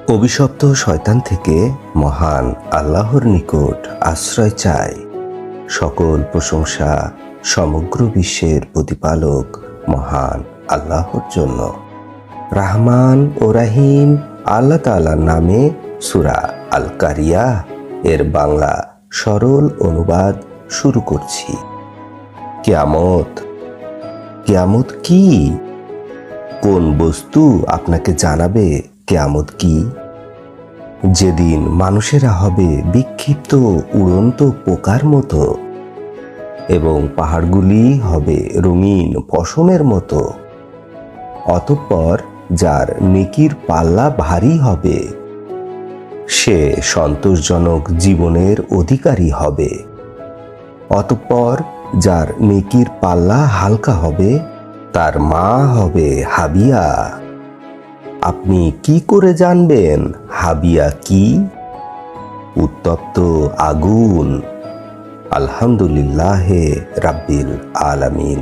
অভিশপ্ত শয়তান থেকে মহান আল্লাহর নিকট আশ্রয় চাই। সকল প্রশংসা সমগ্র বিশ্বের প্রতিপালক মহান আল্লাহর জন্য। রাহমান ও রাহিম আল্লাহ তাআলার নামে সূরা আল কারিয়াহ এর বাংলা সরল অনুবাদ শুরু করছি। কিয়ামত। কিয়ামত কি? কোন বস্তু আপনাকে জানাবে কিয়ামত কি? যেদিন মানুষেরা হবে বিক্ষিপ্ত উড়ন্ত পোকার মতো এবং পাহাড়গুলি হবে রঙিন পশমের মতো। অতঃপর যার নেকির পাল্লা ভারী হবে সে সন্তোষজনক জীবনের অধিকারী হবে। অতঃপর যার নেকির পাল্লা হালকা হবে তার মা হবে হাবিয়া। আপনি কি করে জানবেন হাবিয়া কি? উত্তপ্ত আগুন। আলহামদুলিল্লাহ রাব্বিল আলামিন।